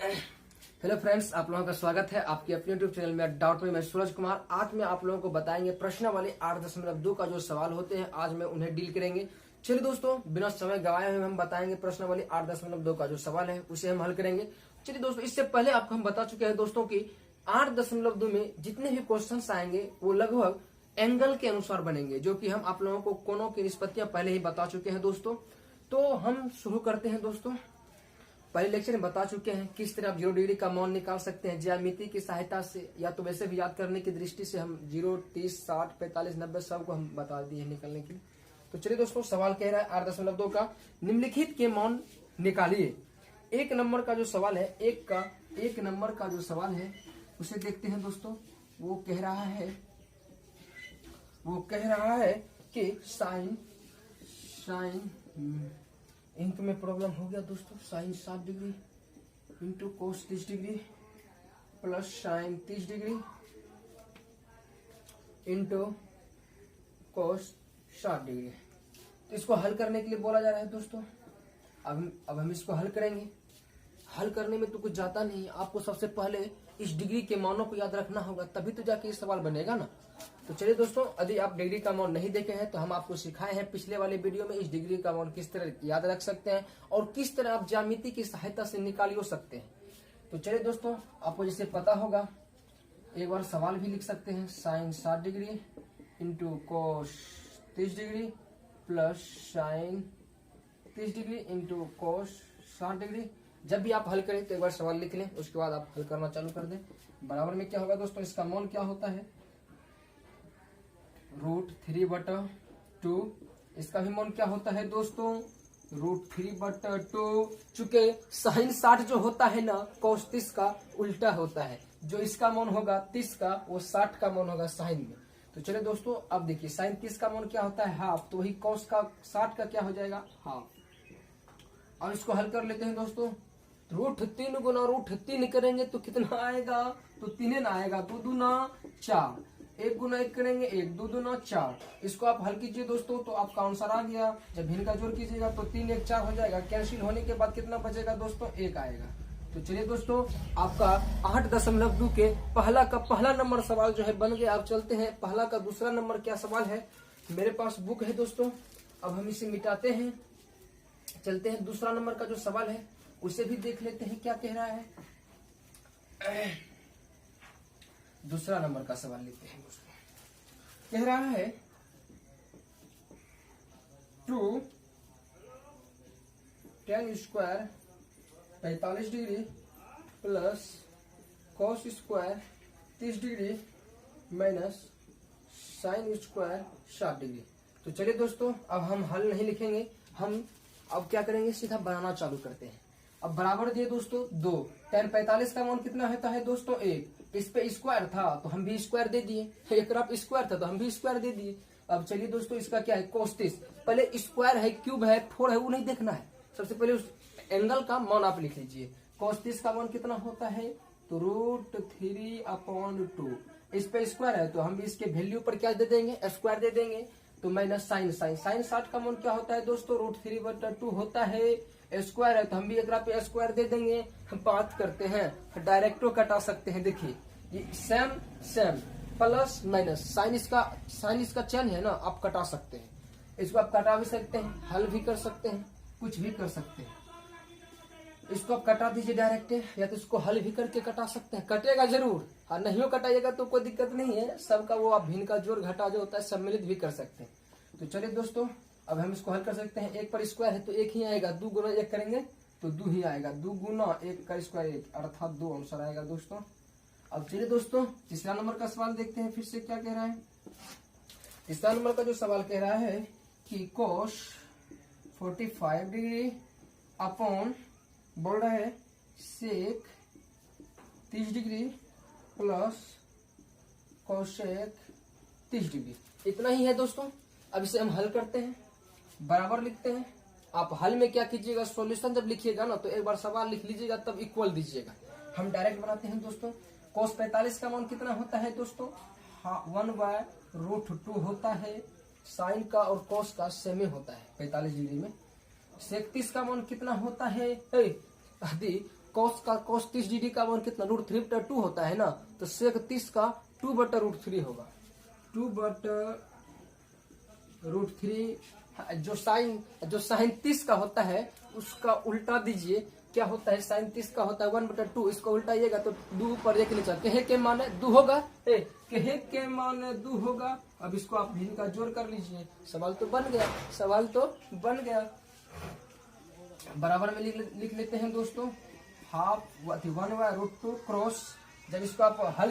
Hello friends, आप लोगों का स्वागत है आपके अपने यूट्यूब चैनल में डाउट में। मैं सूरज कुमार। आज मैं आप लोगों को बताएंगे प्रश्न वाले 8.2 का जो सवाल होते हैं, आज मैं उन्हें डील करेंगे। चलिए दोस्तों, बिना समय गवाए हुए हम बताएंगे प्रश्न वाले 8.2 का जो सवाल है उसे हम हल करेंगे। चलिए दोस्तों, इससे पहले आपको हम बता चुके हैं दोस्तों की 8.2 में जितने भी क्वेश्चन आएंगे वो लगभग एंगल के अनुसार बनेंगे, जो कि हम आप लोगों को कोनों की निष्पत्तियां पहले ही बता चुके हैं दोस्तों। तो हम शुरू करते हैं दोस्तों। पहले लेक्चर में बता चुके हैं किस तरह आप 0 डिग्री का मान निकाल सकते हैं ज्यामिति की सहायता से, या तो वैसे भी याद करने की दृष्टि से हम 0, 30, 60, 45, 90 सब को हम बता दिए निकालने के लिए। तो चलिए दोस्तों, सवाल कह रहा है 8.2 का निम्नलिखित के मान निकालिए। एक नंबर का जो सवाल है, एक नंबर का जो सवाल है उसे देखते हैं दोस्तों। वो कह रहा है कि साइन इंक में प्रॉब्लम हो गया दोस्तों। Sine 60 degree into cos 30 degree plus sine 30 degree into cos 60 degree. तो इसको हल करने के लिए बोला जा रहा है दोस्तों। अब हम इसको हल करेंगे। हल करने में तो कुछ जाता नहीं, आपको सबसे पहले इस डिग्री के मानों को याद रखना होगा, तभी तो जाके ये सवाल बनेगा ना। तो चलिए दोस्तों, यदि आप डिग्री का मान नहीं देखे हैं तो हम आपको सिखाए हैं पिछले वाले वीडियो में इस डिग्री का मान किस तरह याद रख सकते हैं और किस तरह आप ज्यामिति की सहायता से निकालियो सकते हैं। तो चलिए दोस्तों, आपको जैसे पता होगा एक बार सवाल भी लिख सकते हैं। Sine 60 degree into cos 30 degree plus sine 30 degree into cos 60 degree. जब भी आप हल करें तो एक बार सवाल लिख लें, उसके बाद आप हल करना चालू कर दें। बराबर में क्या होगा दोस्तों, इसका मान क्या होता है √3/2। इसका भी मान क्या होता है दोस्तों √3/2। चूंकि साइन 60 जो होता है ना कोस 30 का उल्टा होता है, जो इसका मान होगा 30 का वो 60 का मान होगा साइन में। तो चलिए दोस्तों, अब देखिए साइन 30 का मान क्या होता है हाफ, तो वही कोस का 60 का क्या हो जाएगा हाफ। अब इसको हल कर लेते हैं दोस्तों। √3 गुना √3 करेंगे तो कितना आएगा, तो 3 ना आएगा, 2 दूना 4, 1 गुना 1 करेंगे 1, 2 दूना 4। इसको आप हल कीजिए दोस्तों तो आपका आंसर आ गया। जब इनका जोड़ कीजिएगा तो 3, 1, 4 हो जाएगा। कैंसिल होने के बाद कितना बचेगा दोस्तों 1 आएगा। तो चलिए दोस्तों, आपका 8.2 के पहला नंबर सवाल जो है बन गया। आप चलते हैं पहला का दूसरा नंबर क्या सवाल है। मेरे पास बुक है दोस्तों, अब हम इसे मिटाते हैं। चलते हैं दूसरा नंबर का जो सवाल है उसे भी देख लेते हैं क्या कह रहा है। दूसरा नंबर का सवाल लेते हैं दोस्तों। कह रहा है 2 tan square 45 degree plus cos square 30 degree minus sine square 60 degree. तो चलिए दोस्तों, अब हम हल नहीं लिखेंगे, हम अब क्या करेंगे सीधा बनाना चालू करते हैं। अब बराबर दिए दोस्तों 2, tan 45 का मान कितना होता है दोस्तों 1। इस पे स्क्वायर था तो हम भी स्क्वायर दे दिए, एक तरफ स्क्वायर था तो हम भी स्क्वायर दे दिए। अब चलिए दोस्तों, इसका क्या है cos 30। पहले स्क्वायर है, क्यूब है, 4 है, वो नहीं देखना है। सबसे पहले उस एंगल का मान आप लिख लीजिए। cos 30 का मान कितना होता है तो √3/2। इस पे स्क्वायर है तो हम भी इसके वैल्यू पर क्या दे देंगे स्क्वायर दे देंगे। तो माइनस साइन 60 का मान क्या होता है दोस्तों √3/2 होता है। स्क्वायर है तो हम भी एक पे स्क्वायर दे देंगे। हम बात करते हैं डायरेक्टो कटा सकते हैं। देखिए ये सेम प्लस माइनस साइन इसका चेन है ना, आप कटा सकते हैं। इसको आप कटा भी सकते हैं, हल भी कर सकते हैं, कुछ भी कर सकते हैं। इसको आप कटा दीजिए डायरेक्ट, या तो इसको हल भी करके कटा सकते हैं। कटेगा जरूर, हाँ नहीं कटाइएगा तो कोई दिक्कत नहीं है। सबका वो आप भिन्न का जोड़ घटा जो होता है सम्मिलित भी कर सकते हैं। तो चलिए दोस्तों, अब हम इसको हल कर सकते हैं। 1 पर स्क्वायर है तो 1 ही आएगा, 2 गुना 1 करेंगे तो 2 ही आएगा। 2 गुना 1 का स्क्वायर 1 अर्थात 2 आंसर आएगा दोस्तों। अब चलिए दोस्तों, तीसरा नंबर का सवाल देखते हैं फिर से क्या कह रहा है। तीसरा नंबर का जो सवाल कह रहा है कि कोस 45 डिग्री अपॉन बोल रहा है सेक 30 डिग्री प्लस कोसेक 30 डिग्री। इतना ही है दोस्तों। अब इसे हम हल करते हैं, बराबर लिखते हैं। आप हल में क्या कीजिएगा, सॉल्यूशन जब लिखिएगा ना तो एक बार सवाल लिख लीजिएगा तब इक्वल दीजिएगा। हम डायरेक्ट बनाते हैं दोस्तों। cos 45 का मान कितना होता है दोस्तों 1/√2 होता है। साइन का और cos का सेम होता है 45 डिग्री में। सेक 30 का मान कितना होता है यदि cos 30 डिग्री का मान कितना √3/2 होता है ना, तो sec 30 का 2/√3 होगा, 2/√3। जो साइन 30 का होता है उसका उल्टा दीजिए, क्या होता है, साइन 30 का होता है 1/2, इसको उल्टाइएगा तो 2 पर 1 नीचे, कहे के मान 2 होगा, कहे के मान 2 होगा। अब इसको आप भिन्न का जोड़ कर लीजिए, सवाल तो बन गया। बराबर में लिख लेते हैं दोस्तों, हाफ 1/√2 क्रॉस, जब इसको आप हल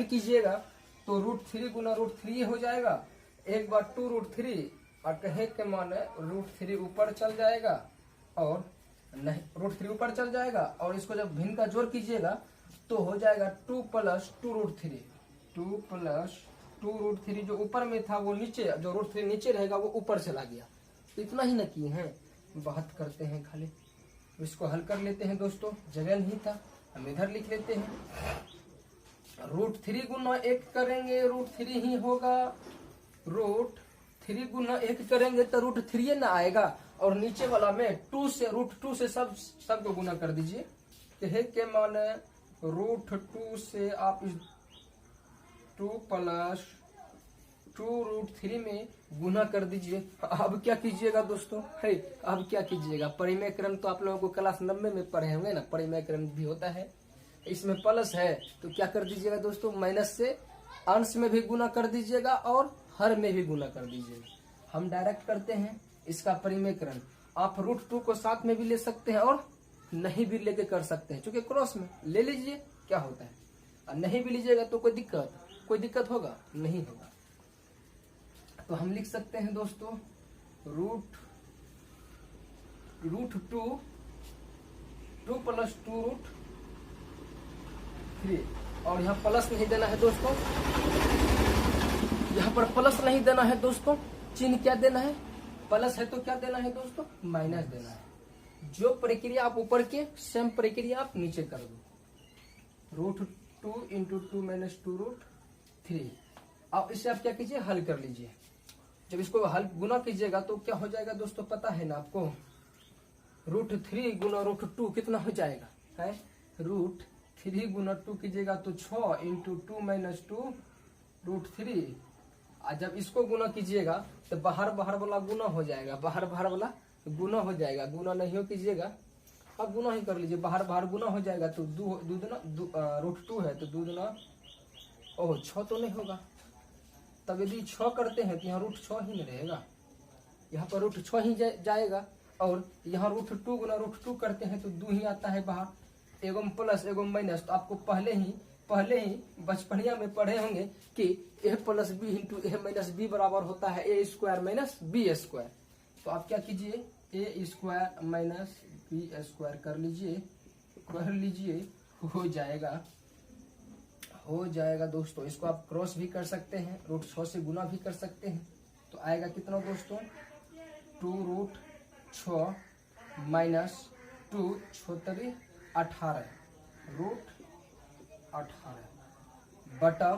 कीजिएगा तो √3 गुना √3 हो जाएगा, 1/2√3, और कहे के मान √3 ऊपर चल जाएगा, और नहीं √3 ऊपर चल जाएगा, और इसको जब भिन्न का जोड़ कीजिएगा तो हो जाएगा 2 + 2√3, 2 + 2√3, जो ऊपर में था वो नीचे, जो √3 नीचे रहेगा वो ऊपर चला गया। इतना ही न किए हैं, बात करते हैं खाली, इसको हल कर लेते हैं दोस्तों, जगह नहीं था, हम इधर लिख लेते हैं। √3 गुना 1 करेंगे √3 ही होगा, √3 गुना 1 करेंगे तो √3 ना आएगा, और नीचे वाला में 2 से √2 से सब को गुना कर दीजिए, कहे के मान √2 से आप इस 2 + 2√3 में गुना कर दीजिए। अब क्या कीजिएगा दोस्तों, अब क्या कीजिएगा, परिमेय क्रम तो आप लोगों को क्लास 90 में पढ़े होंगे ना, परिमेय क्रम भी होता है, इसमें प्लस है तो क्या कर दीजिएगा दोस्तों, माइनस से अंश में भी गुना कर दीजिएगा और हर में भी गुना कर दीजिएगा। हम डायरेक्ट करते हैं इसका परिमेय क्रम, आप √2 को साथ में भी ले सकते हैं और नहीं भी लेके कर सकते हैं, क्योंकि क्रॉस में ले लीजिए क्या होता है, और नहीं भी लीजिएगा तो कोई दिक्कत होगा, नहीं होगा। तो हम लिख सकते हैं दोस्तों √2 2 + 2√3, और यहाँ प्लस नहीं देना है दोस्तों, यहाँ पर प्लस नहीं देना है दोस्तों, चिन्ह क्या देना है, प्लस है तो क्या देना है दोस्तों, माइनस देना है। जो प्रक्रिया आप ऊपर के, सेम प्रक्रिया आप नीचे कर दो, √2 × 2 - 2√3। अब इसे आप क्या कीजिए, हल कर लीजिए। जब इसको हल गुना कीजिएगा तो क्या हो जाएगा दोस्तों, पता है ना आपको, √3 गुना √2 कितना हो जाएगा, है √3 गुना 2 कीजिएगा तो 6 × 2 - 2√3। जब इसको गुना कीजिएगा तो बाहर वाला गुना हो जाएगा, बाहर वाला गुना हो जाएगा, गुना नहीं हो कीजिएगा, अब गुना ही कर लीजिए, बाहर गुना हो जाएगा तो √2 है तो 2 दूना 6 तो नहीं होगा, तब यदि 6 करते हैं तो यहाँ √6 ही नहीं रहेगा, यहाँ पर √6 ही जाएगा, और यहाँ √2 गुना √2 करते हैं तो 2 ही आता है बाहर, एगो प्लस एगो माइनस। तो आपको पहले ही बचपनिया में पढ़े होंगे कि a + b × a - b बराबर होता है a² - b²। तो आप क्या कीजिए, a² - b² कर लीजिए, हो जाएगा दोस्तों। इसको आप क्रॉस भी कर सकते हैं, √6 से गुना भी कर सकते हैं, तो आएगा कितना दोस्तों, 2√6 - 2 × 18 √18 बटा,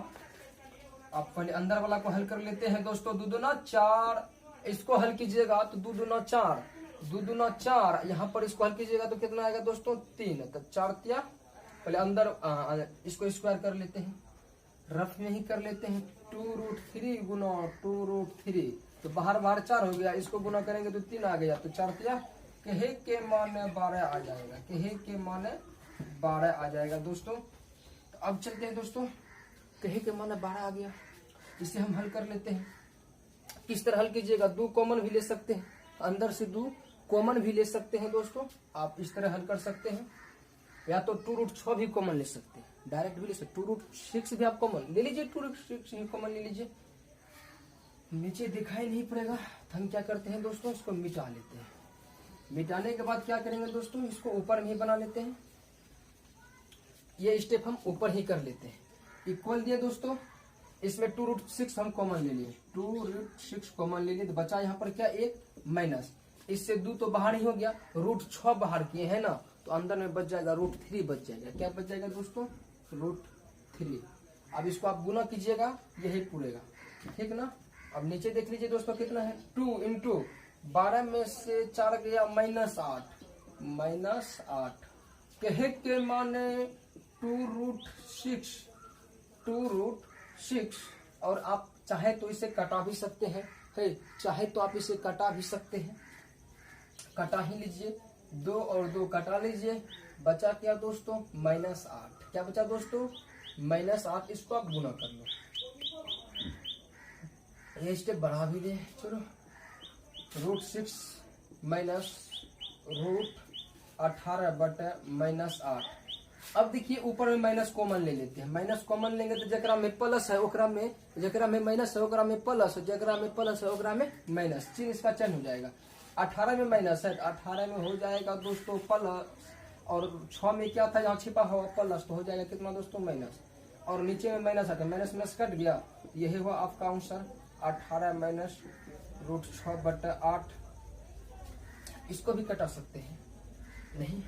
आप पहले अंदर वाला को हल कर लेते हैं दोस्तों, 2 दूना 4, इसको हल कीजिएगा तो 2 दूना 4, यहाँ पर इसको हल कीजिएगा तो कितना आएगा दोस्तों, 3, तो 4 तिया, पहले अंदर इसको स्क्वायर कर लेते हैं, रफ में ही कर लेते हैं, 2√3 गुना 2√3, तो बाहर 4 हो गया, इसको गुना करेंगे तो 3 आ गया, तो 4 तिया कहे के मान 12 आ जाएगा, कहे के मान 12 आ जाएगा दोस्तों। तो अब चलते हैं दोस्तों, कहे के मान 12 आ गया, इसे हम हल कर लेते हैं। किस तरह हल कीजिएगा, 2 कॉमन भी ले सकते हैं, अंदर से 2 कॉमन भी ले सकते हैं दोस्तों, आप इस तरह हल कर सकते हैं, या तो 2√6 भी कॉमन ले सकते हैं, डायरेक्ट भी ले सकते, 2√6 भी आप कॉमन ले लीजिए, 2√6 ही कॉमन ले लीजिए, नीचे दिखाई नहीं पड़ेगा। तो हम क्या करते हैं दोस्तों, इसको मिटा लेते हैं, मिटाने के बाद क्या करेंगे दोस्तों, इसको ऊपर में ही बना लेते हैं, ये स्टेप हम ऊपर ही कर लेते हैं। इक्वल दिए दोस्तों, इसमें 2√6 हम कॉमन ले लिए, 2√6 कॉमन ले लिए, तो बचा यहाँ पर क्या, 1 माइनस, इससे 2 तो बाहर ही हो गया, √6 बाहर किए हैं ना, तो अंदर में बच जाएगा √3 बच जाएगा, क्या बच जाएगा दोस्तों, √3। अब इसको आप गुना कीजिएगा, यही पूरेगा, ठीक ना। अब नीचे देख लीजिए दोस्तों कितना है, 2 × 12 में से 4 गया -8, -8 कहे के माने 2√6 और आप चाहे तो इसे कटा भी सकते हैं, चाहे तो आप इसे कटा भी सकते हैं, कटा ही लीजिए, 2 और 2 कटा लीजिए, बचा क्या दोस्तों -8। क्या बचा दोस्तों -8। इसको आप गुना कर लो, ये स्टेप बढ़ा भी दे, चलो √6 -√18 बटा -8। अब देखिए ऊपर में माइनस कॉमन ले लेते हैं, माइनस कॉमन लेंगे तो जकरा में प्लस है ओकरा में, जकरा में माइनस है ओकरा में प्लस, जकरा में प्लस है ओकरा में माइनस, चिन्ह इसका चेंज हो जाएगा। 18 में माइनस है तो 18 में हो जाएगा दोस्तों प्लस, और 6 में क्या था यहाँ छिपा हुआ प्लस, तो हो जाएगा कितना दोस्तों माइनस, और नीचे में माइनस आता है, माइनस माइनस कट गया, यही हुआ आपका आंसर 18 माइनस √6 बटा 8। इसको भी कटा सकते हैं, नहीं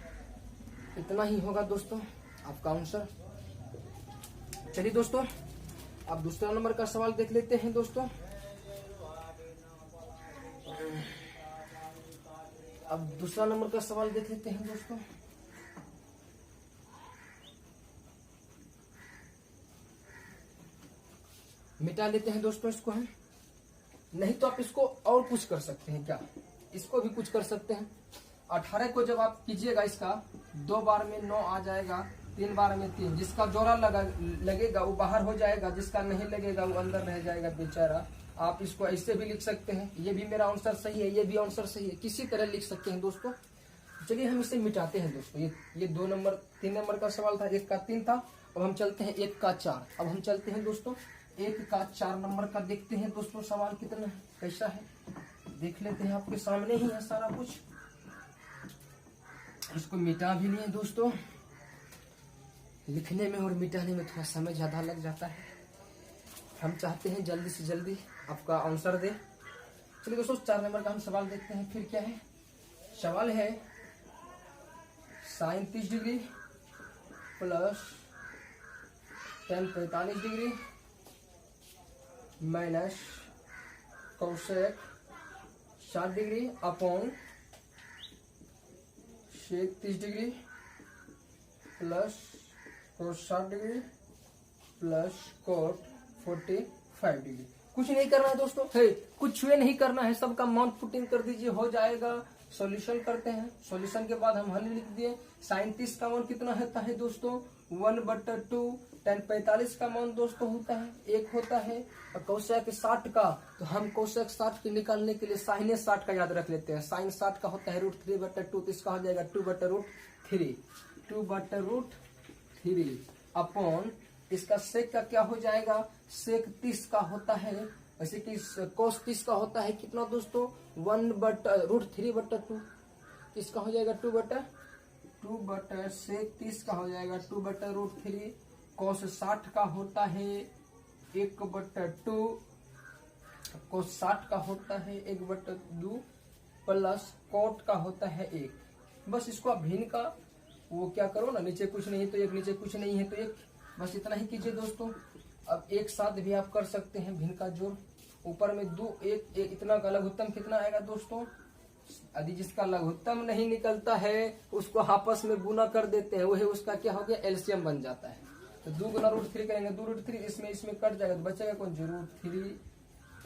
इतना ही होगा दोस्तों आपका आंसर। चलिए दोस्तों अब दूसरा नंबर का सवाल देख लेते हैं दोस्तों। अब दूसरा नंबर का सवाल देख लेते हैं दोस्तों। मिटा लेते हैं दोस्तों इसको हम, नहीं तो आप इसको और कुछ कर सकते हैं, क्या इसको भी कुछ कर सकते हैं। 18 को जब आप कीजिएगा इसका 2 बार में 9 आ जाएगा, 3 बार में 3, जिसका जोड़ा लगेगा वो बाहर हो जाएगा, जिसका नहीं लगेगा वो अंदर रह जाएगा बेचारा। आप इसको ऐसे भी लिख सकते हैं, ये भी मेरा आंसर सही है, ये भी आंसर सही है, किसी तरह लिख सकते हैं दोस्तों। चलिए हम इसे मिटाते हैं दोस्तों। ये 2 नंबर 3 नंबर का सवाल था, 1 का 3 था, अब हम चलते हैं 1 का 4। अब हम चलते हैं दोस्तों 1 का 4 नंबर का, देखते हैं दोस्तों सवाल कितना है, कैसा है देख लेते हैं। आपके सामने ही है सारा कुछ, इसको मिटा भी लिए दोस्तों, लिखने में और मिटाने में थोड़ा समय ज्यादा लग जाता है, हम चाहते हैं जल्दी से जल्दी आपका आंसर दे। चलिए दोस्तों 4 नंबर का हम सवाल देखते हैं। फिर क्या है, सवाल है sin 30 degree plus tan 45 degree minus cosec 60 degree upon sec 30 degree plus cos 60 degree plus cot 45 degree. कुछ नहीं करना है दोस्तों, कुछ नहीं करना है, सबका माउंट पुटिंग कर दीजिए, हो जाएगा। सॉल्यूशन करते हैं, सॉल्यूशन के बाद हम हल लिख दिए। sin 30 का मान कितना होता है दोस्तों 1/2, tan 45 का मान दोस्तों होता है 1 होता है, और कोसेक 60 का, तो हम कोसेक 60 के निकालने के लिए sin 60 का याद रख लेते हैं। sin 60 का होता है √3/2, तो इसका हो जाएगा 2/√3 अपॉन इसका सेक का क्या हो जाएगा, सेक 30 का होता है, वैसे कि कोस 30 का होता है कितना दोस्तों 1/√3/2, इसका हो जाएगा 2/2 सेक 30 का हो जाएगा 2/√3, कोस 60 का होता है 1/2, कोस 60 का होता है 1/2 प्लस कोट का होता है 1। बस इसको आप भिन्न का वो क्या करो ना, नीचे कुछ नहीं तो 1, नीचे कुछ नहीं है तो 1, बस इतना ही कीजिए दोस्तों। अब एक साथ भी आप कर सकते हैं भिन्न का जोड़, ऊपर में 2 1 इतना का लघुत्तम कितना आएगा दोस्तों। यदि जिसका लघुत्तम नहीं निकलता है उसको आपस में गुना कर देते हैं, वही उसका क्या हो गया एलसीएम बन जाता है। तो 2 गुना √3 करेंगे, 2√3 इसमें कट जाएगा तो बचेगा कौन √3।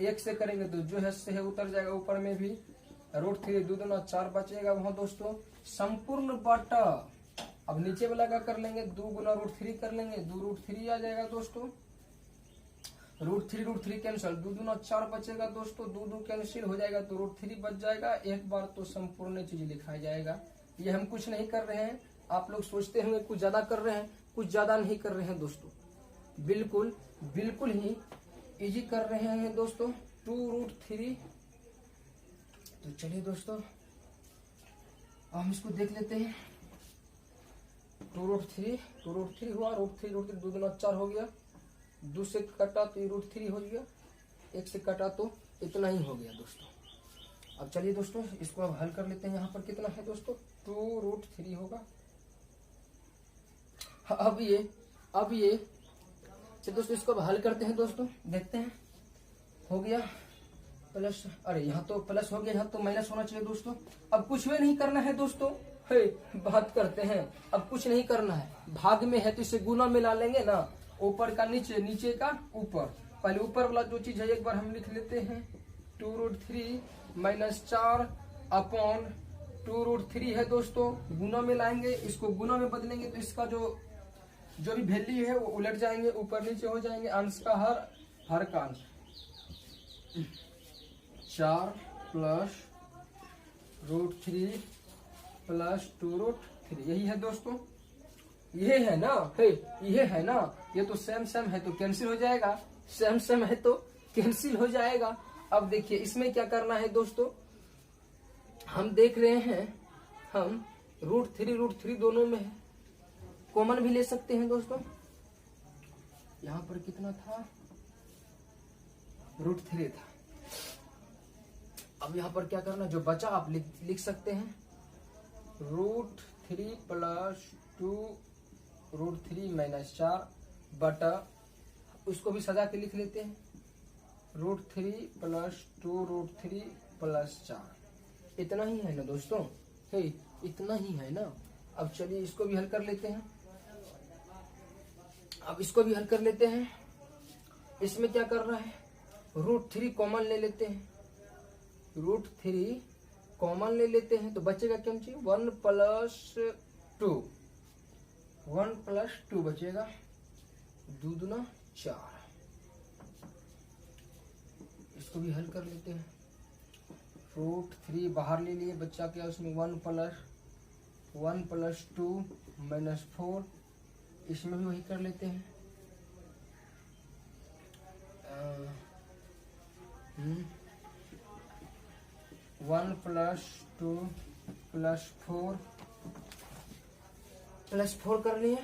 1 से करेंगे तो जो है से उतर जाएगा, ऊपर में भी √3 2 दूना 4 बचेगा वहां दोस्तों संपूर्ण बटा। अब नीचे वाला का कर लेंगे, 2 गुना √3 कर लेंगे, 2√3 आ जाएगा दोस्तों, √3 कैंसिल, 2 दूना 4 बचेगा दोस्तों, 2 कैंसिल हो जाएगा तो √3 बच जाएगा। एक बार तो संपूर्ण चीज लिखा जाएगा। ये हम कुछ नहीं कर रहे हैं, आप लोग सोचते होंगे कुछ ज्यादा कर रहे हैं, कुछ ज्यादा नहीं कर रहे हैं दोस्तों, बिल्कुल ही इजी कर रहे हैं दोस्तों 2√3। तो चलिए दोस्तों हम इसको देख लेते हैं। 2√3 हुआ, √3 2 दूना 4 हो गया, 2 से कटा तो √3 हो गया, 1 से कटा तो इतना ही हो गया दोस्तों। अब चलिए दोस्तों इसको अब हल कर लेते हैं। यहाँ पर कितना है दोस्तों 2√3 होगा। अब ये चलिए दोस्तों इसको अब हल करते हैं दोस्तों, देखते हैं हो गया प्लस, अरे यहाँ तो प्लस हो गया, यहाँ तो माइनस होना चाहिए दोस्तों। अब कुछ भी नहीं करना है दोस्तों, है बात करते हैं। अब कुछ नहीं करना है, भाग में है तो इसे गुना में ला लेंगे ना, ऊपर का नीचे, नीचे का ऊपर। पहले ऊपर वाला जो चीज है एक बार हम लिख लेते हैं, 2√3 माइनस 4 अपॉन 2√3 है दोस्तों। गुना में लाएंगे, इसको गुना में बदलेंगे तो इसका जो भी वैल्यू है वो उलट जाएंगे, ऊपर नीचे हो जाएंगे, अंश का हर का अंश। 4 प्लस √3 प्लस 2√3, यही है दोस्तों, ये है ना, ये है ना, ये तो सेम सेम है तो कैंसिल हो जाएगा, सेम सेम है तो कैंसिल हो जाएगा। अब देखिए इसमें क्या करना है दोस्तों, हम देख रहे हैं, हम √3 दोनों में है, कॉमन भी ले सकते हैं दोस्तों। यहां पर कितना था, √3 था। अब यहां पर क्या करना, जो बचा आप लिख सकते हैं, √3 प्लस 2√3 माइनस 4 बटा, उसको भी सजा के लिख लेते हैं, √3 प्लस 2√3 प्लस 4। इतना ही है ना दोस्तों, है इतना ही है ना। अब चलिए इसको भी हल कर लेते हैं, अब इसको भी हल कर लेते हैं। इसमें क्या करना है, √3 कॉमन ले लेते हैं, √3 कॉमन ले लेते हैं तो बचेगा क्या चाहिए, 1 प्लस 2 बचेगा, 2 दूना 4। इसको भी हल कर लेते हैं, √3 बाहर ले लिए, बच्चा क्या उसमें 1 प्लस 2 माइनस 4, इसमें भी वही कर लेते हैं, 1 प्लस 2 प्लस 4 कर लिए।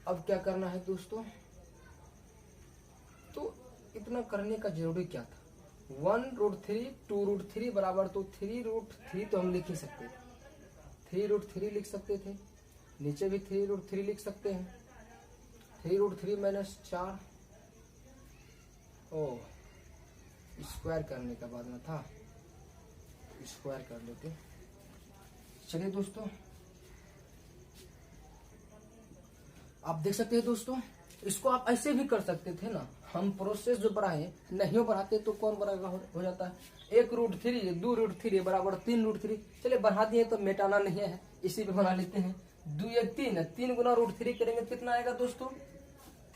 अब क्या करना है दोस्तों, तो इतना करने का जरूरी क्या था, 1√3 2√3 बराबर, तो 3√3 तो हम लिख ही सकते थे, 3√3 लिख सकते थे, नीचे भी 3√3 लिख सकते हैं, 3√3 माइनस 4, ओ स्क्वायर करने का बाद में था, स्क्वायर कर लेते। चलिए दोस्तों, आप देख सकते हैं दोस्तों, इसको आप ऐसे भी कर सकते थे ना, हम प्रोसेस जो बढ़ाए, नहीं बढ़ाते तो कौन बराबर हो जाता है, 1√3 2√3 बराबर 3√3। चलिए बढ़ा दिए तो मिटाना नहीं है, इसी पे बना लेते हैं, 2 1 3 गुना √3 करेंगे कितना आएगा दोस्तों,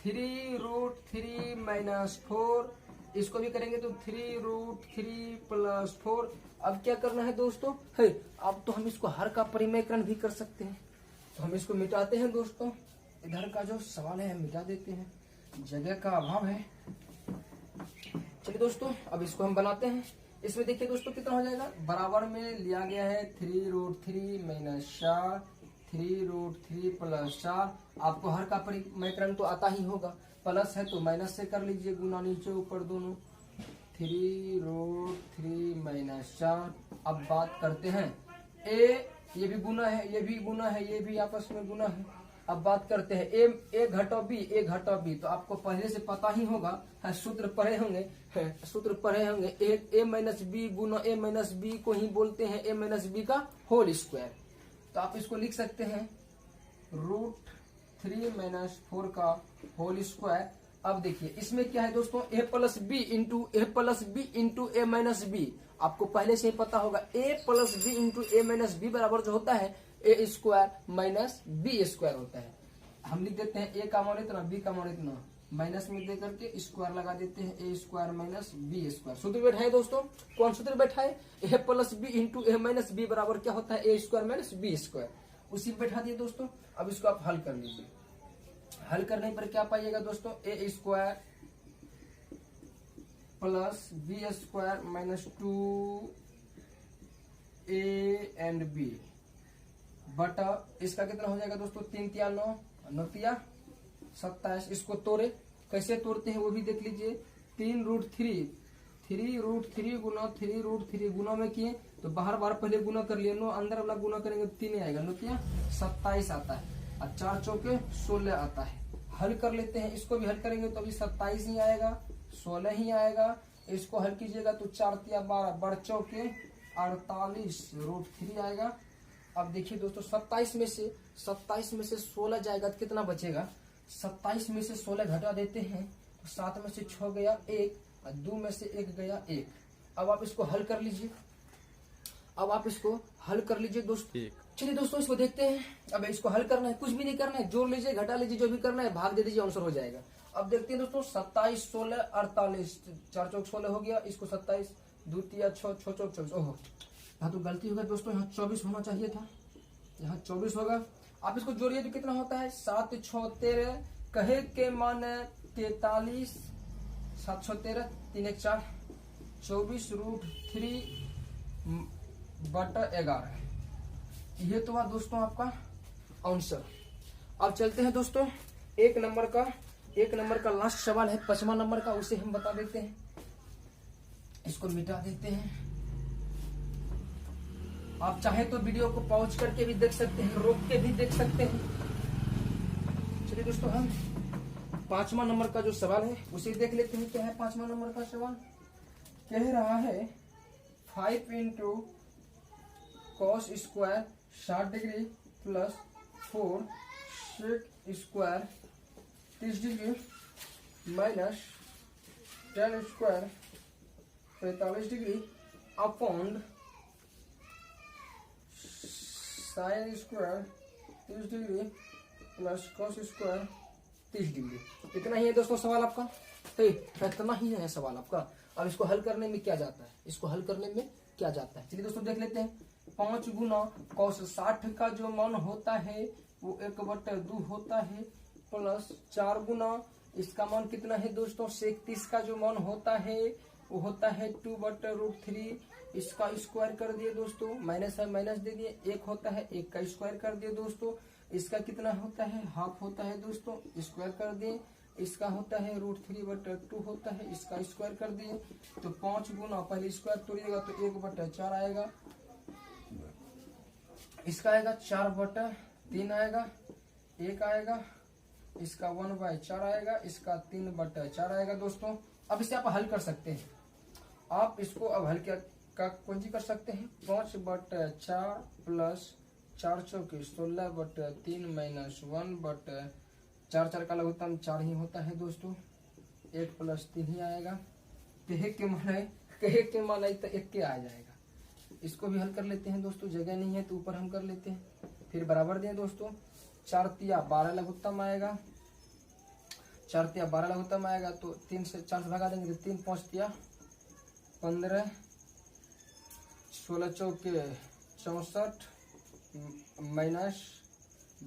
3√3 माइनस 4, इसको भी करेंगे तो 3√3 प्लस 4। अब क्या करना है दोस्तों, है अब तो हम इसको हर का परिमेयकरण भी कर सकते हैं, तो हम इसको मिटाते हैं दोस्तों, इधर का जो सवाल है हम मिटा देते हैं, जगह का अभाव है। चलिए दोस्तों, अब इसको हम बनाते हैं। इसमें देखिए दोस्तों कितना हो जाएगा, बराबर में लिया गया है 3√3 माइनस 4, 3√3 प्लस 4। आपको हर का परिमेयकरण तो आता ही होगा, प्लस है तो माइनस से कर लीजिए, गुना नीचे ऊपर दोनों, 3√3 माइनस 4। अब बात करते हैं, ये भी गुना है, ये भी गुना है, ये भी आपस में गुना है। अब बात करते हैं ए घटाओ बी, तो आपको पहले से पता ही होगा, सूत्र पढ़े होंगे, ए माइनस बी गुना ए माइनस बी को ही बोलते हैं ए माइनस बी का होल स्क्वायर। तो आप इसको लिख सकते हैं √3 माइनस 4 का होल स्क्वायर। अब देखिए इसमें क्या है दोस्तों, a plus B into A minus B. आपको पहले से ही पता होगा, a plus B into A minus B बराबर जो होता है A square minus B square होता है। हम लिख देते हैं, ए का मान इतना, बी का मान इतना, माइनस में दे करके स्क्वायर लगा देते हैं, ए स्क्वायर माइनस बी स्क्वायर। सूत्र बैठा है दोस्तों, कौन सूत्र बैठा है, ए plus B into A minus B बराबर क्या होता है, A square minus B square. उसी बैठा दिए दोस्तों। अब इसको आप हल कर लीजिए, हल करने पर क्या पाइएगा दोस्तों, A square plus B square minus 2a and B बटा, इसका कितना हो जाएगा दोस्तों, 3 तिया 9, 9 तिया 27। इसको तोड़े, कैसे तोड़ते हैं वो भी देख लीजिए, 3√3 गुना 3√3 गुना में किए तो बाहर बाहर पहले गुना कर लिए, 9 अंदर वाला गुना करेंगे 3 आएगा, 9 तिया 27 आता है, और 4 चौके 16 आता है। हल कर लेते हैं, इसको भी हल करेंगे तो अभी 27 ही आएगा, 16 ही आएगा। इसको हल कीजिएगा तो 4 तिया 12, बढ़ चौके 48 √3 आएगा, अब देखिए दोस्तों 27 में से 16 जाएगा तो कितना बचेगा। 27 में से 16 घटा देते हैं तो 7 में से 6 गया 1 और 2 में से 1 गया 1। अब आप इसको हल कर लीजिए। दोस्तों चलिए दोस्तों इसको देखते हैं। अब इसको हल करना है, कुछ भी नहीं करना है, जोड़ लीजिए घटा लीजिए जो भी करना है, भाग दे दीजिए, आंसर हो जाएगा। अब देखते हैं दोस्तों 27 16 48 4 चौक 16 हो गया। इसको 27 2 3 6 6 चौक 24। ओहो यहाँ तो गलती हो गई दोस्तों, यहाँ 24 होना चाहिए था, यहाँ 24 होगा। आप इसको जोड़िए तो कितना होता है 7 6 13 कहे के मान 43 7 6 13 3 1 4 24√3 बटा 11। ये तो हुआ दोस्तों आपका आंसर। अब चलते हैं दोस्तों एक नंबर का लास्ट सवाल है 5वां नंबर का, उसे हम बता देते हैं। इसको मिटा देते हैं। आप चाहे तो वीडियो को पॉज करके भी देख सकते हैं, रोक के भी देख सकते हैं। चलिए दोस्तों हम 5वां नंबर का जो सवाल है उसे देख लेते हैं। क्या है 5वां नंबर का सवाल? कह रहा है 5 × cos square 60 degree plus 4 sec square 30 degree minus 10 square 45 degree upon sine square 30 degree plus cos square 30 degree. इतना ही है दोस्तों सवाल आपका। इतना ही है सवाल आपका। अब इसको हल करने में क्या जाता है, चलिए दोस्तों देख लेते हैं। 5 गुना cos 60 का जो मान होता है वो 1/2 होता है, प्लस 4 गुना इसका मान कितना है दोस्तों sec 30 का जो मान होता है वो होता है 2/√3। इसका स्क्वायर कर दिए दोस्तों, माइनस है माइनस दे दिए, 1 होता है 1 का स्क्वायर कर दिए दोस्तों। इसका कितना होता है हाफ होता है दोस्तों, स्क्वायर कर दिए। इसका होता है √3/2 होता है, इसका स्क्वायर कर दिए। तो 5 गुना पहले स्क्वायर तोड़िएगा तो 1/4 आएगा, इसका आएगा 4/3 आएगा, 1 आएगा, इसका 1/4 आएगा, इसका 3/4 आएगा दोस्तों। अब इसे आप हल कर सकते हैं। आप इसको अब हल का कौन कर सकते हैं 5/4 प्लस 4 चौके 16/3 माइनस 1/4 4 का लघुत्तम 4 ही होता है दोस्तों। 1 + 3 ही आएगा। कहे के मान आई तो 1 के आ जाएगा। इसको भी हल कर लेते हैं दोस्तों, जगह नहीं है तो ऊपर हम कर लेते हैं। फिर बराबर दें दोस्तों, 4 × 12 लघुत्तम आएगा, 4 × 12 लघुत्तम आएगा तो 3 से 4 से भगा देंगे तो 3 × 5 = 15, 16 चौके 64 माइनस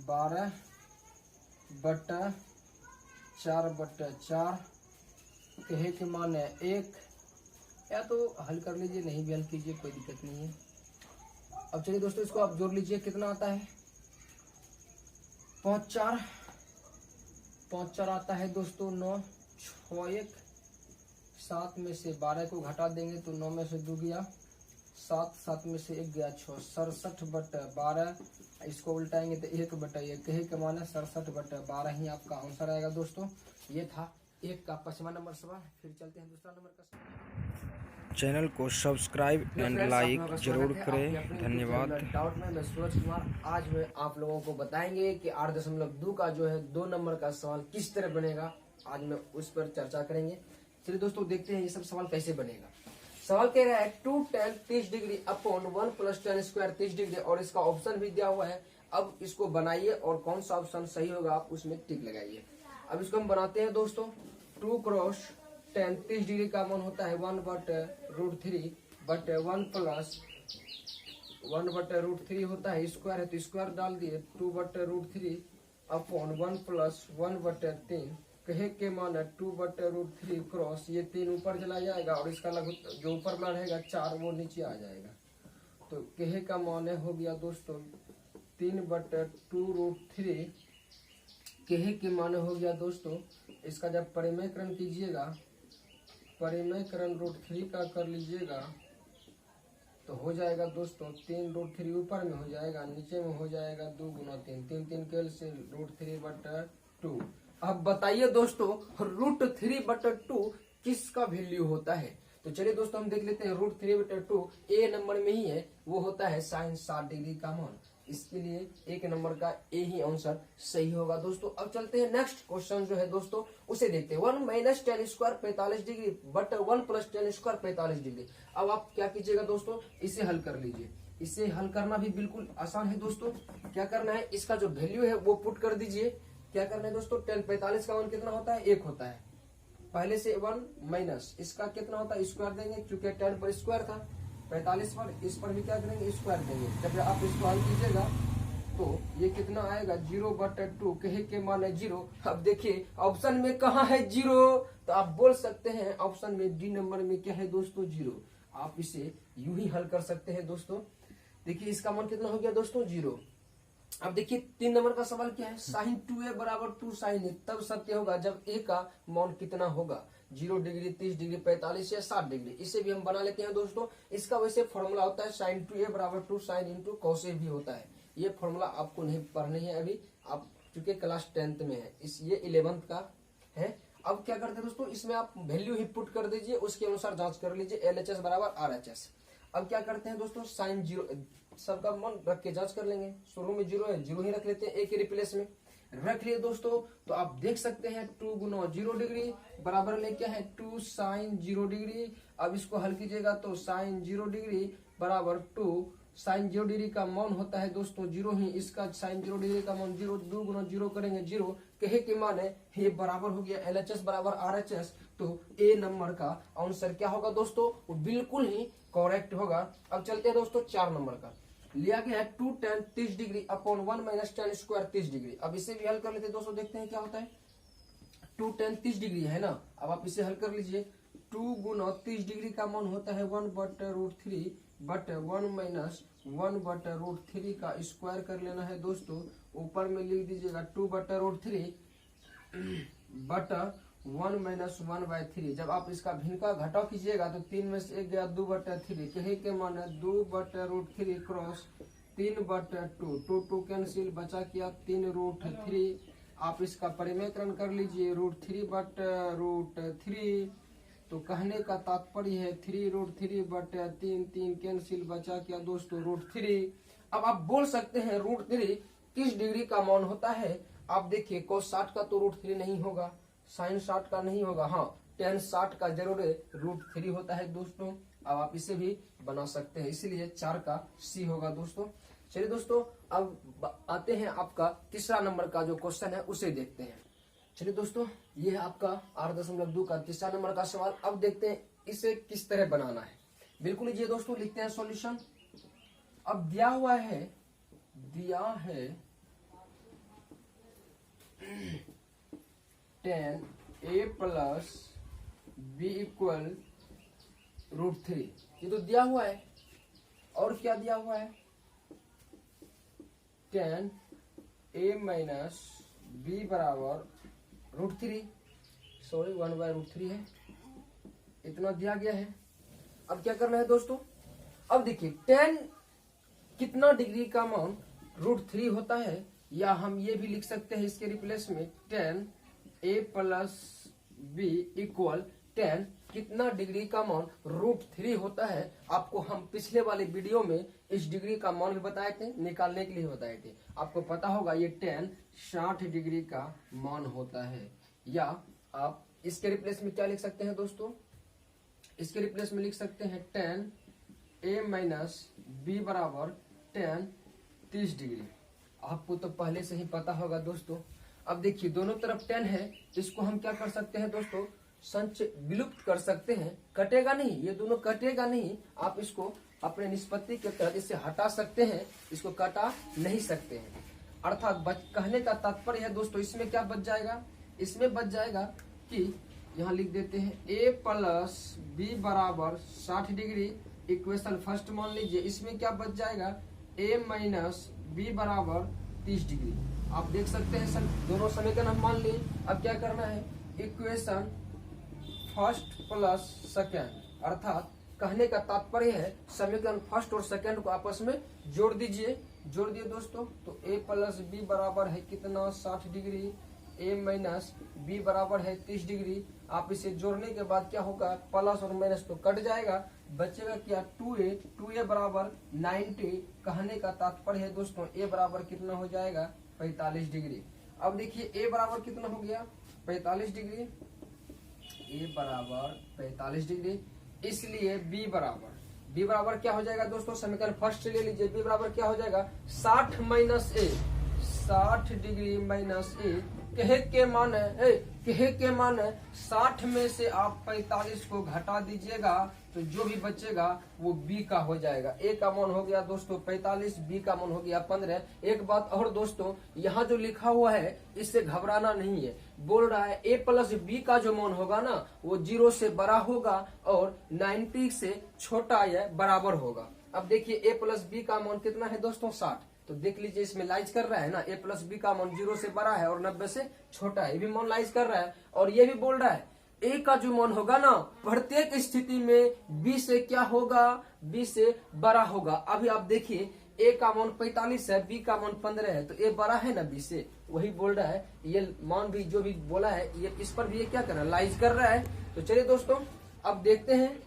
12/4/4 कहे के मान है 1। या तो हल कर लीजिए, नहीं भी हल कीजिए, कोई दिक्कत नहीं है। अब चलिए दोस्तों इसको आप जोड़ लीजिए, कितना आता है 5 4 आता है दोस्तों 9 6 1 7 में से 12 को घटा देंगे तो 9 में से 2 गया 7, 7 में से 1 गया 6, 67/12। इसको उल्टाएंगे तो 1/1 कहे के मान 67/12 ही आपका आंसर आएगा दोस्तों। ये था एक का 5वां नंबर सवाल। फिर चलते हैं दूसरा नंबर का सवाल। चैनल को सब्सक्राइब एंड लाइक जरूर करें, धन्यवाद। डाउट में मैं सूरज कुमार आज मैं आप लोगों को बताएंगे कि 8.2 का जो है 2 नंबर का सवाल किस तरह बनेगा। आज मैं उस पर चर्चा करेंगे। चलिए दोस्तों देखते हैं ये सब सवाल कैसे बनेगा। सवाल कह रहा है 2 tan 30 degree upon 1 + tan square 30 degree और इसका ऑप्शन भी दिया हुआ है। अब इसको बनाइए और कौन सा ऑप्शन सही होगा आप उसमें टिक लगाइए। अब इसको हम बनाते हैं दोस्तों। 2 × tan 30 डिग्री का मान होता है 1/√3 बट 1 + 1/√3 होता है, स्क्वायर है तो स्क्वायर डाल दिए 2/√3 अपॉन 1 + 1/3 कहे के मान 2/√3 क्रॉस ये 3 ऊपर चला जाएगा और इसका लघुत्तम जो ऊपर वाला रहेगा 4 वो नीचे आ जाएगा। तो कहे का मान हो गया दोस्तों 3/2√3। कहे के मान हो गया दोस्तों, इसका जब परिमेयकरण कीजिएगा, परिमेयकरण √3 का कर लीजिएगा तो हो जाएगा दोस्तों 3√3 ऊपर में हो जाएगा, नीचे में हो जाएगा 2 × 3 3 3 कैल से √3/2। अब बताइए दोस्तों √3/2 किसका वैल्यू होता है। तो चलिए दोस्तों हम देख लेते हैं। √3/2 ए नंबर में ही है, वो होता है साइन 60 डिग्री का मान। इसके लिए एक नंबर का ए ही आंसर सही होगा दोस्तों। अब चलते हैं नेक्स्ट क्वेश्चन जो है दोस्तों उसे देखते हैं। 1 minus ten square 45 degree but 1 plus ten square 45 degree. अब आप क्या कीजिएगा दोस्तों, इसे हल कर लीजिए। इसे हल करना भी बिल्कुल आसान है दोस्तों। क्या करना है, इसका जो वैल्यू है वो पुट कर दीजिए। क्या करना है दोस्तों, 10 45 का 1 कितना होता है, 1 होता है। पहले से 1 माइनस इसका कितना होता है, स्क्वायर देंगे, क्योंकि 10 पर स्क्वायर था, 45 पर, इस पर भी क्या करेंगे, स्क्वायर देंगे। जब आप इसको हल कीजिएगा तो ये कितना आएगा, 0/2, कहे के मान है 0। अब देखिए ऑप्शन में कहाँ है 0, तो आप बोल सकते हैं ऑप्शन में डी नंबर में क्या है दोस्तों, 0। आप इसे यूं ही हल कर सकते हैं दोस्तों। देखिए इसका मान कितना हो गया दोस्तों, 0। अब देखिए 3 नंबर का सवाल क्या है, sin 2a बराबर 2 sin a तब सत्य होगा जब a का मान कितना होगा, 0 डिग्री, 30 डिग्री, 45 या 60 डिग्री। इसे भी हम बना लेते हैं दोस्तों। इसका वैसे फॉर्मूला होता है sin 2a बराबर 2 sin into cos a भी होता है। ये फॉर्मूला आपको नहीं पढ़नी है अभी, आप चूंकि क्लास 10th में है, इस ये 11th का है। अब क्या करते हैं दोस्तों, इसमें आप वैल्यू ही पुट कर दीजिए, उसके अनुसार जांच कर लीजिए, LHS बराबर RHS। अब क्या करते हैं दोस्तों, साइन 0 सबका मान रख के जांच कर लेंगे। शुरू में 0 है, 0 ही रख लेते हैं, एक के रिप्लेस में रख लिए दोस्तों। तो आप देख सकते हैं 2 गुना 0 डिग्री बराबर में क्या है, 2 साइन 0 डिग्री। अब इसको हल कीजिएगा तो साइन 0 डिग्री बराबर 2 साइन 0 डिग्री का मान होता है दोस्तों 0 ही, इसका साइन 0 डिग्री का मान 0, 2 गुना 0 करेंगे 0, कहे के मान है ये बराबर हो गया LHS बराबर RHS। तो ए नंबर का आंसर क्या होगा दोस्तों, वो बिल्कुल ही करेक्ट होगा। अब चलते हैं दोस्तों 4 नंबर का, लिया गया है 2 tan 30 degree upon 1 minus tan square 30 degree. अब इसे भी हल कर लेते हैं दोस्तों, देखते हैं क्या होता है। 2 tan 30 डिग्री है ना, अब आप इसे हल कर लीजिए। 2 गुना 30 डिग्री का मान होता है 1/√3 बट 1 माइनस 1/√3 का स्क्वायर कर लेना है दोस्तों। ऊपर में लिख दीजिएगा 2/√3 बटा 1 माइनस 1/3। जब आप इसका भिन्न का घटाव कीजिएगा तो 3 में से 1 गया 2/3, कहे के मान है 2/√3 क्रॉस 3/2, 2 कैंसिल, बचा किया 3√3। आप इसका परिमेयकरण कर लीजिए, √3/√3। तो कहने का तात्पर्य है 3√3/3, 3 कैंसिल, बचा क्या दोस्तों √3। अब आप बोल सकते हैं √3 किस डिग्री का मान होता है। आप देखिए cos 60 का तो √3 नहीं होगा, sin 60 का नहीं होगा, हाँ tan 60 का जरूर √3 होता है दोस्तों। अब आप इसे भी बना सकते हैं, इसलिए 4 का C होगा दोस्तों। चलिए दोस्तों अब आते हैं आपका तीसरा नंबर का जो क्वेश्चन है उसे देखते हैं। चलिए दोस्तों ये है आपका 8.2 का तीसरा नंबर का सवाल। अब देखते हैं इसे किस तरह बनाना है। बिल्कुल ये दोस्तों लिखते हैं सॉल्यूशन। अब दिया हुआ है 10a प्लस b इक्वल √3, ये तो दिया हुआ है। और क्या दिया हुआ है, 10a माइनस b बराबर √3, सॉरी 1/√3 है, इतना दिया गया है। अब क्या करना है दोस्तों, अब देखिए 10 कितना डिग्री का मान √3 होता है, या हम ये भी लिख सकते हैं इसके रिप्लेस में 10a प्लस b इक्वल 10 कितना डिग्री का मान √3 होता है। आपको हम पिछले वाले वीडियो में इस डिग्री का मान भी बताए थे, निकालने के लिए बताए थे। आपको पता होगा ये 10 60 डिग्री का मान होता है। या आप इसके रिप्लेस में क्या लिख सकते हैं दोस्तों, इसके रिप्लेस में लिख सकते हैं 10a माइनस b बराबर 10 30 डिग्री। आपको तो पहले से ही पता होगा दोस्तों। अब देखिए दोनों तरफ 10 है, इसको हम क्या कर सकते हैं दोस्तों, विलुप्त कर सकते हैं। कटेगा नहीं, ये दोनों कटेगा नहीं, आप इसको अपने निष्पत्ति के तहत इसे हटा सकते हैं, इसको काटा नहीं सकते हैं। अर्थात कहने का तात्पर्य है दोस्तों, इसमें क्या बच जाएगा, इसमें बच जाएगा कि यहाँ लिख देते हैं a प्लस b बराबर 60 डिग्री। इक्वेशन फर्स्ट मान लीजिए, इसमें क्या बच जाएगा, a माइनस b बराबर 30 डिग्री। आप देख सकते हैं सर दोनों समीकरण हम मान लिए। अब क्या करना है, इक्वेशन फर्स्ट प्लस सेकेंड, अर्थात कहने का तात्पर्य है समीकरण फर्स्ट और सेकेंड को आपस में जोड़ दीजिए। जोड़ दिए दोस्तों, तो a प्लस b बराबर है कितना 60 डिग्री, a माइनस b बराबर है 30 डिग्री। आप इसे जोड़ने के बाद क्या होगा, प्लस और माइनस तो कट जाएगा, बचेगा क्या 2a बराबर 90। कहने का तात्पर्य है दोस्तों a बराबर कितना हो जाएगा 45 डिग्री। अब देखिए a बराबर कितना हो गया 45 डिग्री, a बराबर 45 डिग्री, इसलिए b बराबर क्या हो जाएगा दोस्तों, समीकरण फर्स्ट ले लीजिए। b बराबर क्या हो जाएगा 60 minus a, 60 degree minus a। कहे के मान है 60 में से आप 45 को घटा दीजिएगा तो जो भी बचेगा वो b का हो जाएगा। a का मान हो गया दोस्तों 45, b का मान हो गया 15। एक बात और दोस्तों, यहाँ जो लिखा हुआ है इससे घबराना नहीं है। बोल रहा है a प्लस b का जो मान होगा ना वो 0 से बड़ा होगा और 90 से छोटा या बराबर होगा। अब देखिए a प्लस b का मान कितना है दोस्तों 60, तो देख लीजिए इसमें लाइज कर रहा है ना, a प्लस बी का मान 0 से बड़ा है और 90 से छोटा है, ये भी मान लाइज कर रहा है। और ये भी बोल रहा है a का जो मान होगा ना प्रत्येक स्थिति में b से क्या होगा, b से बड़ा होगा। अभी आप देखिए a का मान 45 है, b का मान 15 है, तो a बड़ा है ना b से, वही बोल रहा है। ये मान भी जो भी बोला है ये इस पर भी ये क्या कर रहा है, लाइज कर रहा है। तो चलिए दोस्तों अब देखते हैं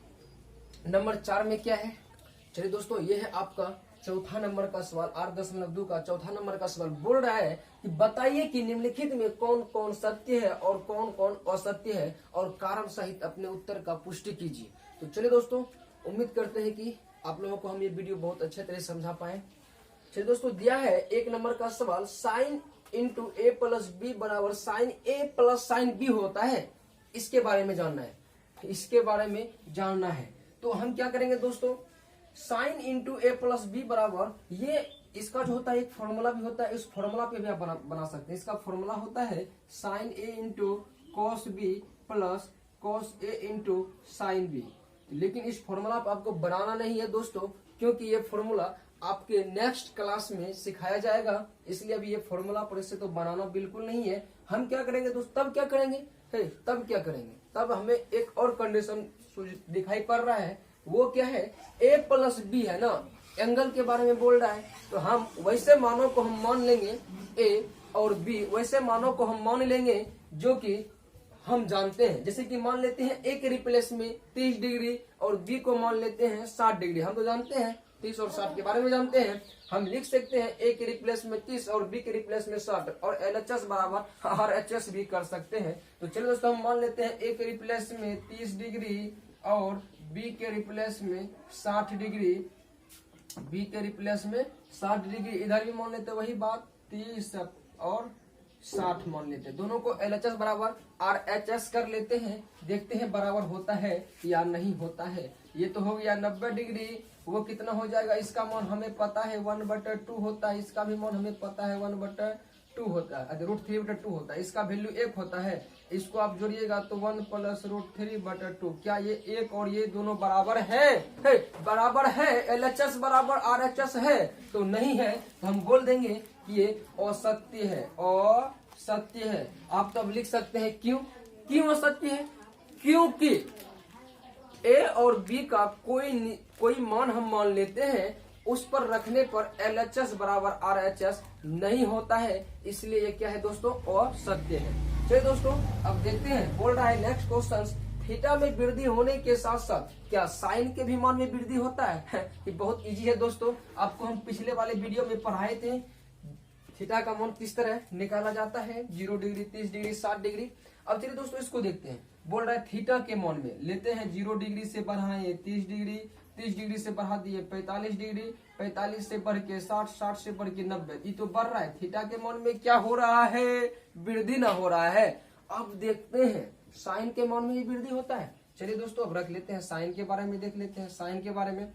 नंबर 4 में क्या है। चलिए दोस्तों ये है आपका चौथा नंबर का सवाल, 8.2 का चौथा नंबर का सवाल। बोल रहा है कि बताइए कि निम्नलिखित में कौन कौन सत्य है और कौन कौन असत्य है और कारण सहित अपने उत्तर का पुष्टि कीजिए। तो चलिए दोस्तों उम्मीद करते हैं कि आप लोगों को हम ये वीडियो बहुत अच्छे तरह समझा पाए। चलिए दोस्तों दिया है 1 नंबर का सवाल, साइन इंटू ए प्लस बी बराबर साइन ए प्लस साइन बी होता है। इसके बारे में जानना है, इसके बारे में जानना है। तो हम क्या करेंगे दोस्तों, साइन इंटू ए प्लस बी बराबर, ये इसका जो होता है एक फॉर्मूला भी होता है, इस फॉर्मूला पे भी आप बना सकते हैं। इसका फॉर्मूला होता है sine A into cos B plus cos A into sine B. लेकिन इस फॉर्मूला पे आपको बनाना नहीं है दोस्तों, क्योंकि ये फॉर्मूला आपके नेक्स्ट क्लास में सिखाया जाएगा, इसलिए अभी ये फॉर्मूला पर इससे तो बनाना बिल्कुल नहीं है। हम क्या करेंगे दोस्तों, तब क्या करेंगे, तब हमें एक और कंडीशन दिखाई पड़ रहा है। वो क्या है, a प्लस बी है ना, एंगल के बारे में बोल रहा है। तो हम वैसे मानों को हम मान लेंगे a और b, वैसे मानों को हम मान लेंगे जो कि हम जानते हैं। जैसे कि मान लेते हैं a के रिप्लेस में 30 डिग्री और b को मान लेते हैं 60 डिग्री। हम तो जानते हैं 30 और 60 के बारे में जानते हैं। हम लिख सकते हैं a के रिप्लेस में 30 और b के रिप्लेस में 60 और LHS बराबर RHS भी कर सकते हैं। तो चलिए दोस्तों हम मान लेते हैं a के रिप्लेस में 30 डिग्री और b के रिप्लेस में 60 डिग्री, b के रिप्लेस में 60 डिग्री। इधर भी मान लेते वही बात, 30 और 60 मान लेते, दोनों को LHS बराबर RHS कर लेते हैं, देखते हैं बराबर होता है या नहीं होता है। ये तो हो गया 90 डिग्री, वो कितना हो जाएगा, इसका मान हमें पता है 1/2 होता है, इसका भी मान हमें पता है 1/2 होता है, √3/2 होता है, इसका वैल्यू 1 होता है। इसको आप जोड़िएगा तो 1 + √3/2। क्या ये 1 और ये दोनों बराबर है? बराबर है। LHS बराबर RHS है तो नहीं है, तो हम बोल देंगे कि ये असत्य है, असत्य है। आप तब लिख सकते हैं क्यों असत्य है, क्योंकि a और b का कोई मान हम मान लेते हैं, उस पर रखने पर LHS बराबर RHS नहीं होता है, इसलिए ये क्या है दोस्तों, असत्य है। चलिए दोस्तों अब देखते हैं, बोल रहा है नेक्स्ट क्वेश्चन, थीटा में वृद्धि होने के साथ साथ क्या साइन के भी मान में वृद्धि होता है? ये बहुत इजी है दोस्तों, आपको हम पिछले वाले वीडियो में पढ़ाए थे थीटा का मान किस तरह निकाला जाता है, 0 डिग्री, 30 डिग्री, 60 डिग्री। अब चलिए दोस्तों इसको देखते हैं। बोल रहा है थीटा के मान में लेते हैं 0 डिग्री से बढ़ाए 30 डिग्री, 30 डिग्री से बढ़ा दिए 45 डिग्री, 45 से बढ़ के 60, 60 से बढ़ के 90। ये तो बढ़ रहा है, थीटा के मान में क्या हो रहा है, वृद्धि ना हो रहा है। अब देखते हैं साइन के मान में ही वृद्धि होता है। चलिए दोस्तों अब रख लेते हैं साइन के बारे में, देख लेते हैं साइन के बारे में।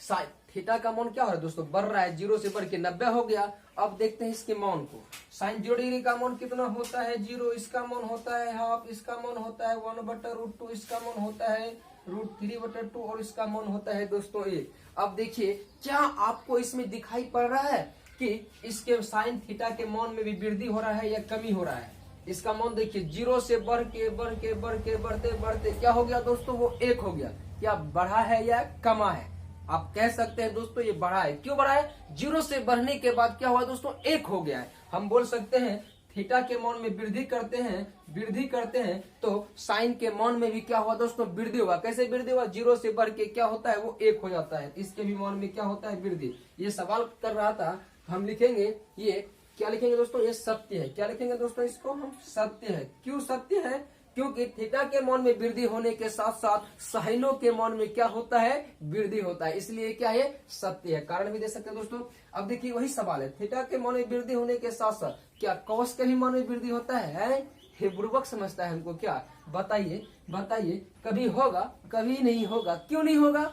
साइन थीटा का मान क्या हो रहा है दोस्तों, बढ़ रहा है, 0 से बढ़ के 90 हो गया। अब देखते हैं इसके मान को। साइन 0 डिग्री का मान कितना होता है, 0, इसका मान होता है हाफ, इसका मान होता है 1/√2, इसका मान होता है √3/2 और इसका मान होता है दोस्तों 1। अब देखिए क्या आपको इसमें दिखाई पड़ रहा है कि इसके साइन थीटा के मान में भी वृद्धि हो रहा है या कमी हो रहा है? इसका मान देखिए 0 से बढ़ते बढ़ते क्या हो गया दोस्तों, वो 1 हो गया। क्या बढ़ा है या कमा है? आप कह सकते हैं दोस्तों ये बढ़ा है। क्यों बढ़ा है? 0 से बढ़ने के बाद क्या हुआ दोस्तों, 1 हो गया है। हम बोल सकते हैं थीटा के मान में वृद्धि करते हैं तो साइन के मान में भी क्या हुआ दोस्तों, वृद्धि हुआ। कैसे वृद्धि हुआ, 0 से बढ़ के क्या होता है वो 1 हो जाता है। इसके भी मान में क्या होता है, वृद्धि। ये सवाल कर रहा था, हम लिखेंगे ये क्या लिखेंगे दोस्तों, ये सत्य है। क्या लिखेंगे दोस्तों, इसको हम सत्य है। क्यों सत्य है, क्योंकि थीटा के मान में वृद्धि होने के साथ साथ साइनों के मान में क्या होता है, वृद्धि होता है, इसलिए क्या है, सत्य है। कारण भी दे सकते हैं दोस्तों। अब देखिए वही सवाल है, थीटा के मान में वृद्धि होने के साथ साथ क्या कॉस के भी मान में वृद्धि होता है? हे बुर्बक समझता है हमको क्या, बताइए बताइए। कभी होगा, कभी नहीं होगा। क्यों नहीं होगा,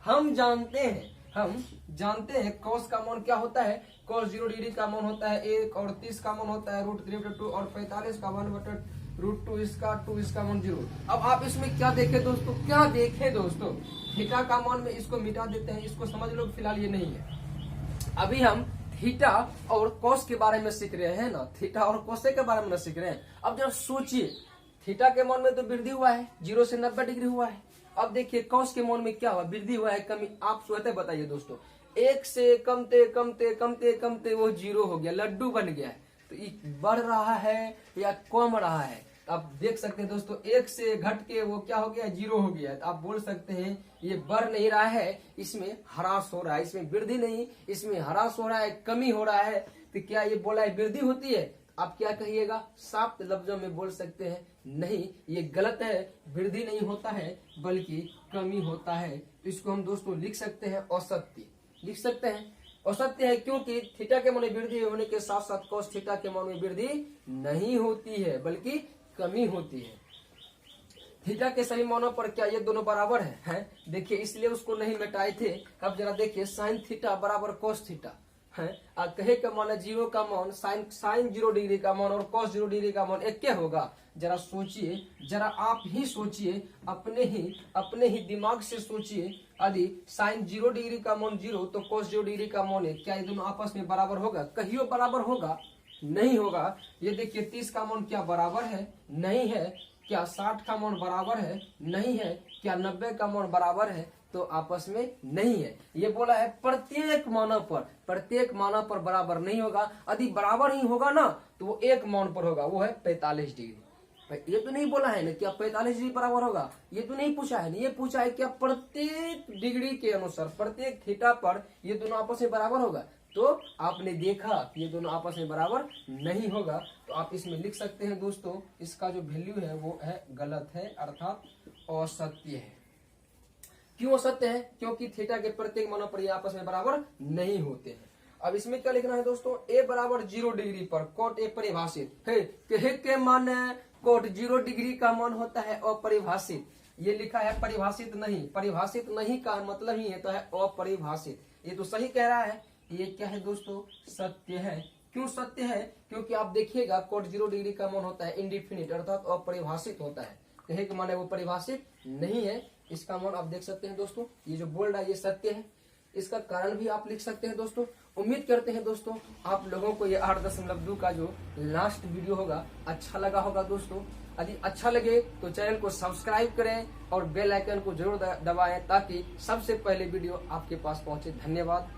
हम जानते हैं कॉस का मान क्या होता है, कॉस 0 डिग्री का मान होता है 1 और 30 का मान होता है √3/2 और 45 का 1/√2 इसका 2 इसका मान 0। अब आप इसमें क्या देखें दोस्तों, थीटा का मान में इसको मिटा देते हैं, इसको समझ लो फिलहाल ये नहीं है। अभी हम थीटा और कॉस के बारे में सीख रहे हैं ना, थीटा और कोसे के बारे में सीख रहे हैं। अब जरा सोचिए, थीटा के मान में तो वृद्धि हुआ है, 0 से 90 डिग्री हुआ है। अब देखिए कॉस के मान में क्या हुआ, वृद्धि हुआ है, कमी। आप स्वतः बताइए दोस्तों, 1 से कमते वो 0 हो गया, लड्डू बन गया है। तो ये बढ़ रहा है या कम रहा है, आप देख सकते हैं दोस्तों। 1 से घट के वो क्या हो गया, 0 हो गया है। तो आप बोल सकते हैं ये बढ़ नहीं रहा है, इसमें ह्रास हो रहा है, इसमें वृद्धि नहीं, इसमें ह्रास हो रहा है, कमी हो रहा है। तो क्या ये बोला है वृद्धि होती है? आप क्या कहिएगा, साफ लफ्जों में बोल सकते हैं नहीं, ये गलत है, वृद्धि नहीं होता है बल्कि कमी होता है। तो इसको हम दोस्तों लिख सकते हैं असत्य, लिख सकते हैं असत्य है, क्योंकि थीटा के मान में वृद्धि होने के साथ साथ कॉस थीटा के मान में वृद्धि नहीं होती है बल्कि कमी होती है। थीटा के सभी मानों पर क्या ये दोनों बराबर है? देखिए इसलिए उसको नहीं मिटाए थे। अब जरा देखिए, साइन थीटा बराबर कॉस थीटा है। कहे का मान 0 का मान साइन 0 डिग्री का मान और कॉस 0 डिग्री का मान एक क्या होगा? जरा सोचिए, जरा आप ही सोचिए, अपने ही दिमाग से सोचिए। यदि साइन 0 डिग्री का मान 0 तो कॉस 0 डिग्री का मान 1, क्या ये दोनों आपस में बराबर होगा? कहियो बराबर होगा? नहीं होगा। ये देखिए 30 का मान क्या बराबर है? नहीं है। क्या 60 का मान बराबर है? नहीं है। क्या 90 का मान बराबर है? तो आपस में नहीं है। ये बोला है प्रत्येक मानों पर बराबर नहीं होगा। यदि बराबर ही होगा ना तो वो एक मान पर होगा, वो है 45 डिग्री। ये तो नहीं बोला है ना क्या 45 डिग्री बराबर होगा, ये तो नहीं पूछा है ना। ये पूछा है क्या प्रत्येक डिग्री के अनुसार, प्रत्येक थीटा पर ये दोनों आपस में बराबर होगा। तो आपने देखा कि ये दोनों आपस में बराबर नहीं होगा। तो आप इसमें लिख सकते हैं दोस्तों, इसका जो वैल्यू है वो है गलत है, अर्थात असत्य है। क्यों असत्य है? क्योंकि थीटा के प्रत्येक मानों पर ये आपस में बराबर नहीं होते हैं। अब इसमें क्या लिखना है दोस्तों, a बराबर 0 डिग्री पर कोट a परिभाषित है। कहे के मान कोट 0 डिग्री का मान होता है अपरिभाषित। ये लिखा है परिभाषित नहीं, परिभाषित नहीं का मतलब ही है तो है अपरिभाषित। ये तो सही कह रहा है। ये क्या है दोस्तों, सत्य है। क्यों सत्य है? क्योंकि आप देखिएगा कोट 0 डिग्री का मान होता है इंडिफिनिट, अर्थात अपरिभाषित होता है। कहे के मान है वो परिभाषित नहीं है। इसका मान आप देख सकते हैं दोस्तों, ये जो बोल रहा है ये सत्य है। इसका कारण भी आप लिख सकते हैं दोस्तों। उम्मीद करते हैं दोस्तों आप लोगों को ये 8.2 का जो लास्ट वीडियो होगा अच्छा लगा होगा दोस्तों। यदि अच्छा लगे तो चैनल को सब्सक्राइब करें और बेल आइकन को जरूर दबाएं ताकि सबसे पहले वीडियो आपके पास पहुंचे। धन्यवाद।